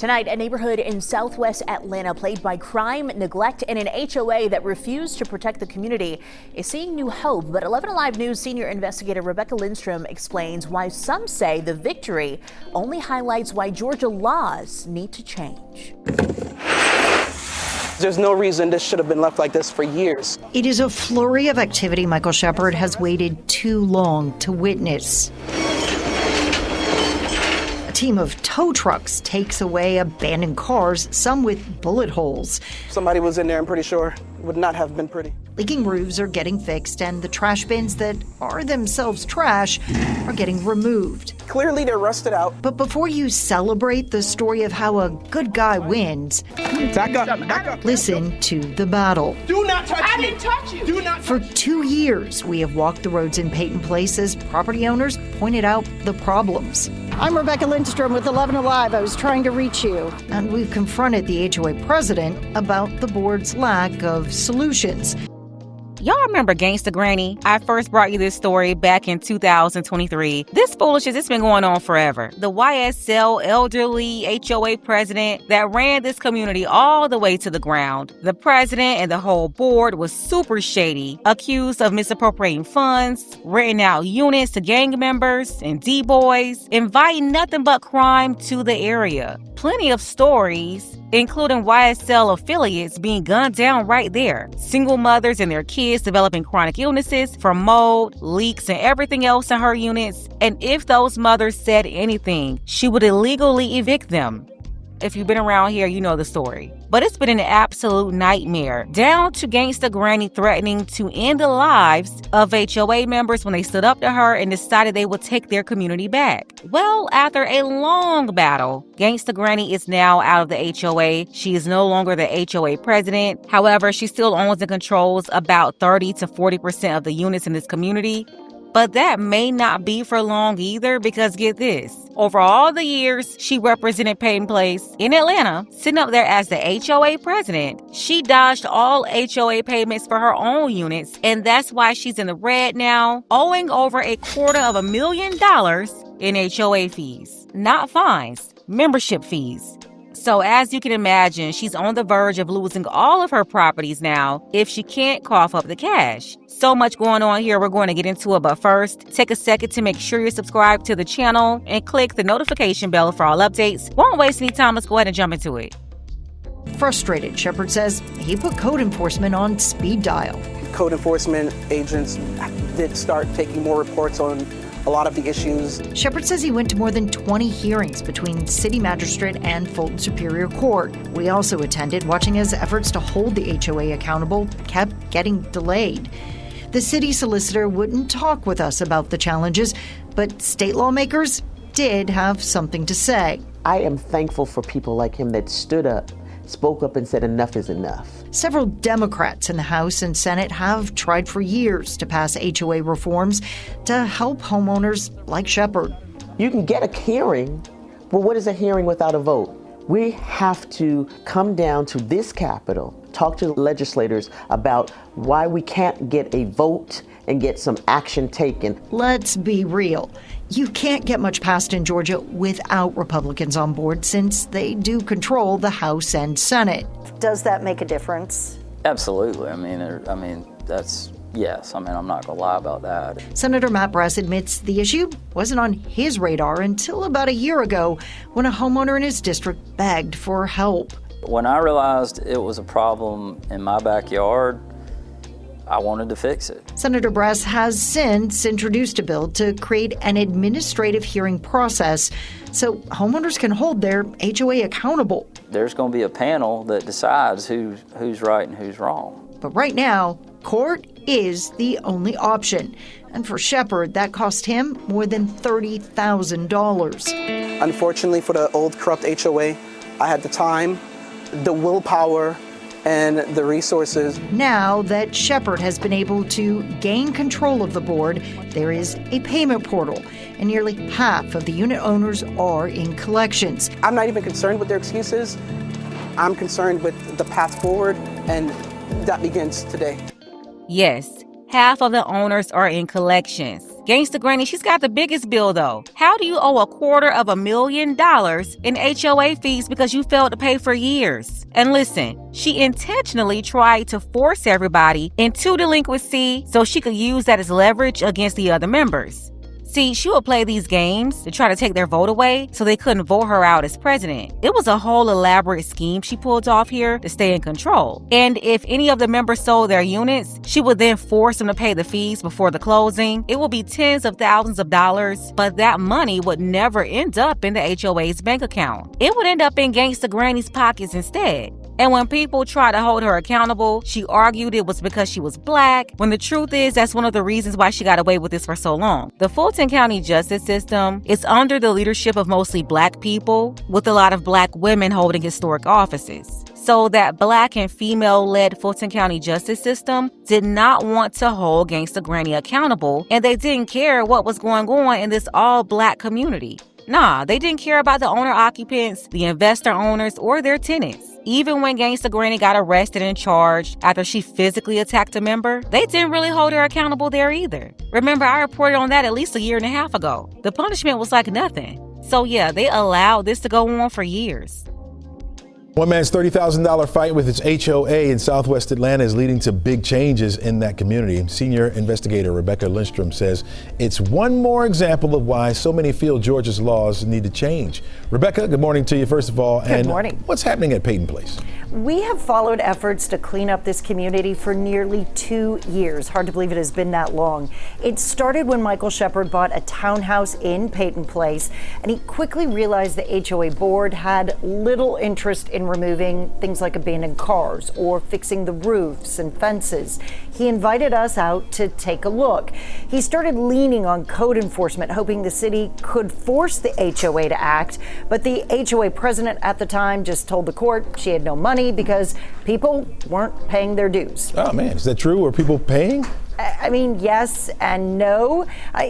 Tonight, a neighborhood in southwest Atlanta plagued by crime, neglect, and an HOA that refused to protect the community is seeing new hope. But 11 Alive News senior investigator Rebecca Lindstrom explains why some say the victory only highlights why Georgia laws need to change. There's no reason this should have been left like this for years. It is a flurry of activity Michael Shepard has waited too long to witness. A team of tow trucks takes away abandoned cars, some with bullet holes. Somebody was in there, I'm pretty sure. It would not have been pretty. Leaking roofs are getting fixed, and the trash bins that are themselves trash are getting removed. Clearly, they're rusted out. But before you celebrate the story of how a good guy wins, Back up. listen to the battle. Do not touch me. I didn't touch you. Do not. For 2 years, we have walked the roads in Peyton Place as property owners pointed out the problems. I'm Rebecca Lindstrom with 11 Alive. I was trying to reach you. And we've confronted the HOA president about the board's lack of solutions. Y'all remember Gangsta Granny? I first brought you this story back in 2023. This foolishness, it's been going on forever. The YSL elderly HOA president that ran this community all the way to the ground. The president and the whole board was super shady, accused of misappropriating funds, renting out units to gang members and D-boys, inviting nothing but crime to the area. Plenty of stories, including YSL affiliates being gunned down right there. Single mothers and their kids developing chronic illnesses from mold, leaks, and everything else in her units. And if those mothers said anything, she would illegally evict them. If you've been around here, you know the story. But it's been an absolute nightmare, down to Gangsta Granny threatening to end the lives of HOA members when they stood up to her and decided they would take their community back. Well, after a long battle, Gangsta Granny is now out of the HOA. She is no longer the HOA president. However, she still owns and controls about 30 to 40% of the units in this community. But that may not be for long either, because get this. Over all the years she represented Peyton Place in Atlanta, sitting up there as the HOA president, she dodged all HOA payments for her own units, and that's why she's in the red now, owing over $250,000 in HOA fees. Not fines, membership fees. So as you can imagine, she's on the verge of losing all of her properties now if she can't cough up the cash. So much going on here, we're going to get into it, but first, take a second to make sure you're subscribed to the channel and click the notification bell for all updates. Won't waste any time, let's go ahead and jump into it. Frustrated, Shepard says he put code enforcement on speed dial. Code enforcement agents did start taking more reports on a lot of the issues. Shepard says he went to more than 20 hearings between City Magistrate and Fulton Superior Court. We also attended, watching as efforts to hold the HOA accountable kept getting delayed. The city solicitor wouldn't talk with us about the challenges, but state lawmakers did have something to say. I am thankful for people like him that stood up, spoke up and said enough is enough. Several Democrats in the House and Senate have tried for years to pass HOA reforms to help homeowners like Shepard. You can get a hearing, but what is a hearing without a vote? We have to come down to this Capitol, talk to the legislators about why we can't get a vote and get some action taken. Let's be real. You can't get much passed in Georgia without Republicans on board, since they do control the House and Senate. Does that make a difference? Absolutely. I mean, that's, yes. I mean, I'm not going to lie about that. Senator Matt Brass admits the issue wasn't on his radar until about a year ago when a homeowner in his district begged for help. When I realized it was a problem in my backyard, I wanted to fix it. Senator Brass has since introduced a bill to create an administrative hearing process so homeowners can hold their HOA accountable. There's going to be a panel that decides who's right and who's wrong. But right now, court is the only option. And for Shepard, that cost him more than $30,000. Unfortunately for the old corrupt HOA, I had the time, the willpower, and the resources. Now that Shepard has been able to gain control of the board, there is a payment portal, and nearly half of the unit owners are in collections. I'm not even concerned with their excuses. I'm concerned with the path forward, and that begins today. Yes, half of the owners are in collections. Gangsta Granny, she's got the biggest bill though. How do you owe $250,000 in HOA fees because you failed to pay for years? And listen, she intentionally tried to force everybody into delinquency so she could use that as leverage against the other members. See, she would play these games to try to take their vote away so they couldn't vote her out as president. It was a whole elaborate scheme she pulled off here to stay in control. And if any of the members sold their units, she would then force them to pay the fees before the closing. It would be tens of thousands of dollars, but that money would never end up in the HOA's bank account. It would end up in Gangsta Granny's pockets instead. And when people tried to hold her accountable, she argued it was because she was black, when the truth is that's one of the reasons why she got away with this for so long. The Fulton County justice system is under the leadership of mostly black people, with a lot of black women holding historic offices. So that black and female-led Fulton County justice system did not want to hold Gangsta Granny accountable, and they didn't care what was going on in this all-black community. Nah, they didn't care about the owner-occupants, the investor owners, or their tenants. Even when Gangsta Granny got arrested and charged after she physically attacked a member, they didn't really hold her accountable there either. Remember, I reported on that at least a year and a half ago. The punishment was like nothing. So yeah, they allowed this to go on for years. One man's $30,000 fight with its HOA in Southwest Atlanta is leading to big changes in that community. Senior investigator Rebecca Lindstrom says it's one more example of why so many feel Georgia's laws need to change. Rebecca, good morning to you, first of all. Good morning. What's happening at Peyton Place? We have followed efforts to clean up this community for nearly 2 years. Hard to believe it has been that long. It started when Michael Shepard bought a townhouse in Peyton Place, and he quickly realized the HOA board had little interest in removing things like abandoned cars or fixing the roofs and fences. He invited us out to take a look. He started leaning on code enforcement, hoping the city could force the HOA to act, but the HOA president at the time just told the court she had no money because people weren't paying their dues. Oh man, is that true? Were people paying? I mean, yes and no.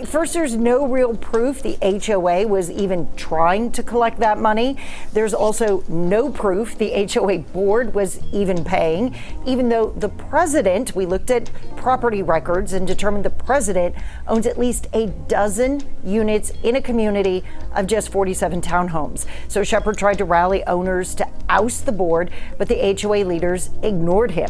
First, there's no real proof the HOA was even trying to collect that money. There's also no proof the HOA board was even paying, even though the president, we looked at property records and determined the president owns at least a dozen units in a community of just 47 townhomes. So Shepard tried to rally owners to oust the board, but the HOA leaders ignored him.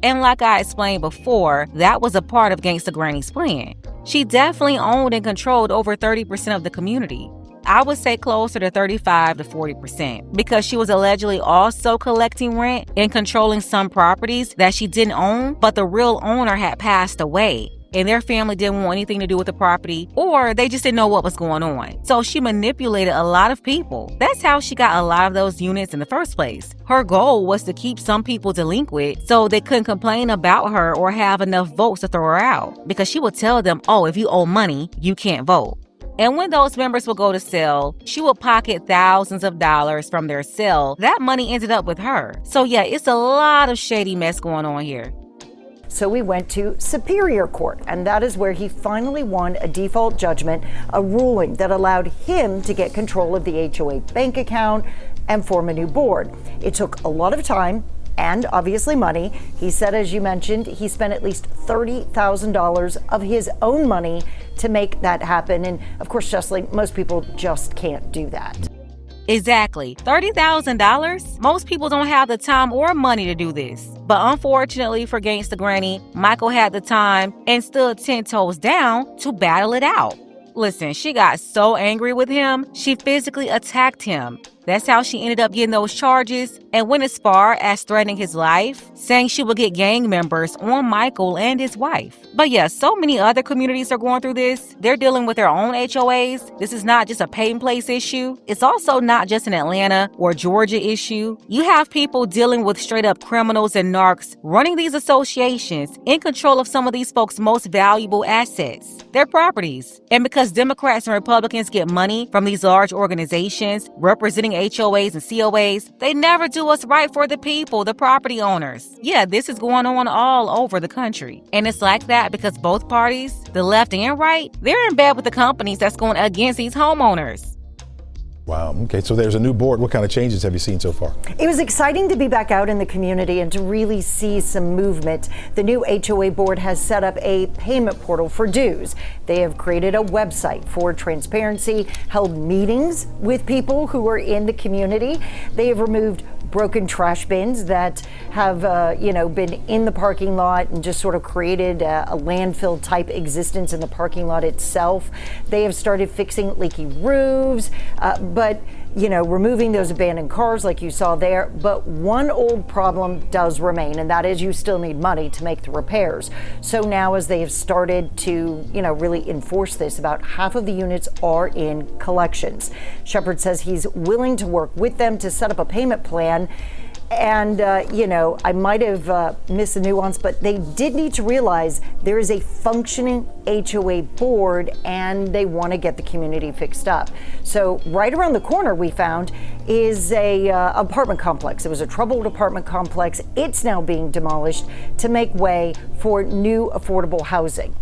And like I explained before, that was a part of Gangsta Granny's plan. She definitely owned and controlled over 30% of the community. I would say closer to 35 to 40%, because she was allegedly also collecting rent and controlling some properties that she didn't own, but the real owner had passed away, and their family didn't want anything to do with the property, or they just didn't know what was going on. So she manipulated a lot of people. That's how she got a lot of those units in the first place. Her goal was to keep some people delinquent so they couldn't complain about her or have enough votes to throw her out, because she would tell them, oh, if you owe money, you can't vote. And when those members would go to sell, she would pocket thousands of dollars from their sale. That money ended up with her. So yeah, it's a lot of shady mess going on here. So we went to Superior Court, and that is where he finally won a default judgment, a ruling that allowed him to get control of the HOA bank account and form a new board. It took a lot of time and obviously money. He said, as you mentioned, he spent at least $30,000 of his own money to make that happen. And of course, Jesslyn, most people just can't do that. Exactly. $30,000? Most people don't have the time or money to do this. But unfortunately for Gangsta Granny, Michael had the time and stood 10 toes down to battle it out. Listen, she got so angry with him, she physically attacked him. That's how she ended up getting those charges and went as far as threatening his life, saying she would get gang members on Michael and his wife. But yeah, so many other communities are going through this. They're dealing with their own HOAs. This is not just a Peyton Place issue. It's also not just an Atlanta or Georgia issue. You have people dealing with straight up criminals and narcs running these associations in control of some of these folks' most valuable assets, their properties. And because Democrats and Republicans get money from these large organizations representing HOAs and COAs, they never do what's right for the people, the property owners. Yeah, this is going on all over the country. And it's like that because both parties, the left and right, they're in bed with the companies that's going against these homeowners. Wow. Okay. So there's a new board. What kind of changes have you seen so far? It was exciting to be back out in the community and to really see some movement. The new HOA board has set up a payment portal for dues. They have created a website for transparency, held meetings with people who are in the community. They have removed broken trash bins that have been in the parking lot and just sort of created a landfill type existence in the parking lot itself. They have started fixing leaky roofs, but removing those abandoned cars like you saw there. But one old problem does remain, and that is you still need money to make the repairs. So now, as they have started to really enforce this, about half of the units are in collections. Shepard says he's willing to work with them to set up a payment plan. And, I might have missed the nuance, but they did need to realize there is a functioning HOA board and they want to get the community fixed up. So right around the corner we found is a apartment complex. It was a troubled apartment complex. It's now being demolished to make way for new affordable housing.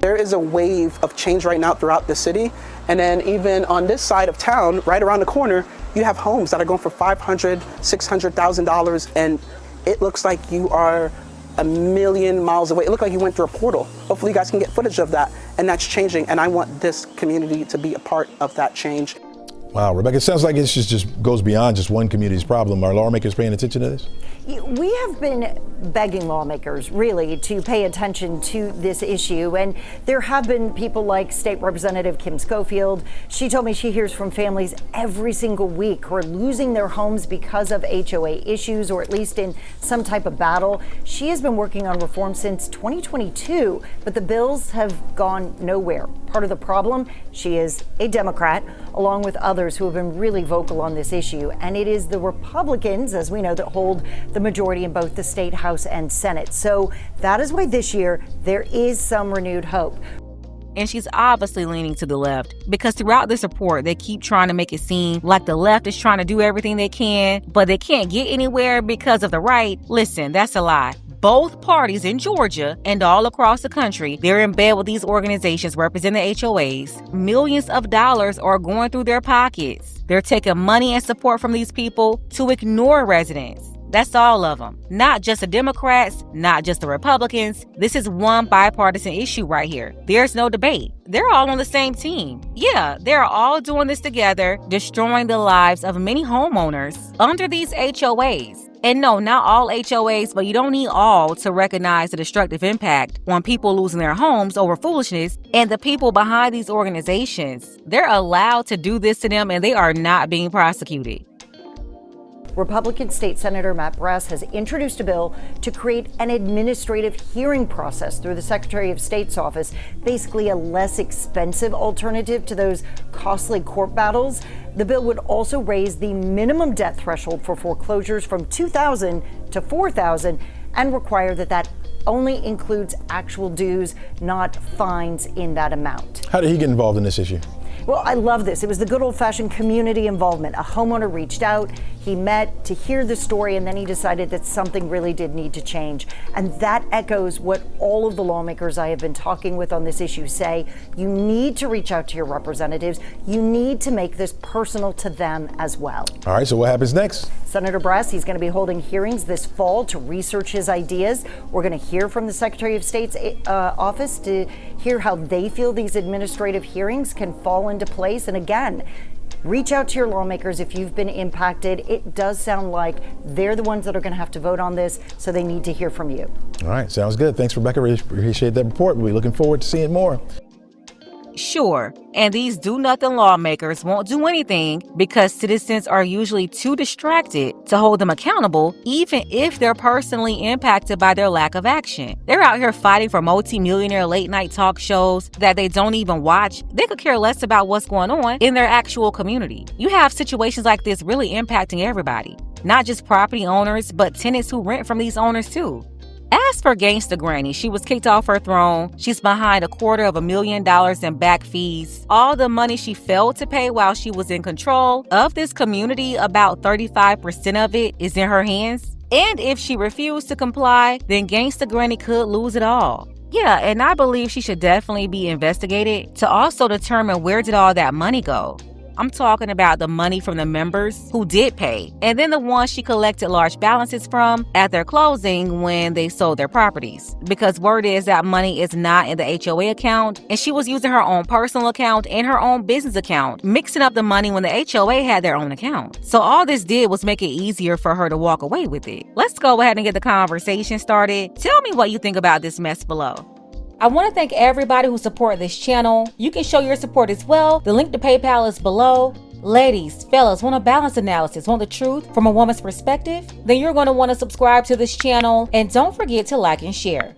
There is a wave of change right now throughout the city. And then even on this side of town, right around the corner, you have homes that are going for $500,000, $600,000, and it looks like you are a million miles away. It looked like you went through a portal. Hopefully you guys can get footage of that, and that's changing, and I want this community to be a part of that change. Wow, Rebecca, it sounds like it just goes beyond just one community's problem. Are lawmakers paying attention to this? We have been begging lawmakers, really, to pay attention to this issue. And there have been people like State Representative Kim Schofield. She told me she hears from families every single week who are losing their homes because of HOA issues, or at least in some type of battle. She has been working on reform since 2022, but the bills have gone nowhere. Part of the problem, she is a Democrat, along with others who have been really vocal on this issue. And it is the Republicans, as we know, that hold the majority in both the state house and Senate. So that is why this year there is some renewed hope. And she's obviously leaning to the left, because throughout this report, they keep trying to make it seem like the left is trying to do everything they can, but they can't get anywhere because of the right. Listen, that's a lie. Both parties in Georgia and all across the country, they're in bed with these organizations representing the HOAs. Millions of dollars are going through their pockets. They're taking money and support from these people to ignore residents. That's all of them. Not just the Democrats, not just the Republicans. This is one bipartisan issue right here. There's no debate. They're all on the same team. Yeah, they're all doing this together, destroying the lives of many homeowners under these HOAs. And no, not all HOAs, but you don't need all to recognize the destructive impact on people losing their homes over foolishness. And the people behind these organizations, they're allowed to do this to them, and they are not being prosecuted. Republican State Senator Matt Brass has introduced a bill to create an administrative hearing process through the Secretary of State's office, basically a less expensive alternative to those costly court battles. The bill would also raise the minimum debt threshold for foreclosures from $2,000 to $4,000 and require that only includes actual dues, not fines in that amount. How did he get involved in this issue? Well, I love this. It was the good old-fashioned community involvement. A homeowner reached out, he met to hear the story, and then he decided that something really did need to change. And that echoes what all of the lawmakers I have been talking with on this issue say. You need to reach out to your representatives. You need to make this personal to them as well. All right, so what happens next? Senator Brass, he's going to be holding hearings this fall to research his ideas. We're going to hear from the Secretary of State's office to hear how they feel these administrative hearings can fall into place. And again, reach out to your lawmakers if you've been impacted. It does sound like they're the ones that are going to have to vote on this, so they need to hear from you. All right, sounds good. Thanks, Rebecca. We appreciate that report. We'll be looking forward to seeing more. Sure, and these do-nothing lawmakers won't do anything because citizens are usually too distracted to hold them accountable, even if they're personally impacted by their lack of action. They're out here fighting for multi-millionaire late-night talk shows that they don't even watch. They could care less about what's going on in their actual community. You have situations like this really impacting everybody, not just property owners, but tenants who rent from these owners too. As for Gangsta Granny, she was kicked off her throne. She's behind $250,000 in back fees. All the money she failed to pay while she was in control of this community, about 35% of it is in her hands. And if she refused to comply, then Gangsta Granny could lose it all. Yeah, and I believe she should definitely be investigated to also determine where did all that money go. I'm talking about the money from the members who did pay, and then the ones she collected large balances from at their closing when they sold their properties. Because word is that money is not in the HOA account, and she was using her own personal account and her own business account, mixing up the money when the HOA had their own account. So all this did was make it easier for her to walk away with it. Let's go ahead and get the conversation started. Tell me what you think about this mess below. I want to thank everybody who supported this channel. You can show your support as well. The link to PayPal is below. Ladies, fellas, want a balanced analysis, want the truth from a woman's perspective? Then you're going to want to subscribe to this channel, and don't forget to like and share.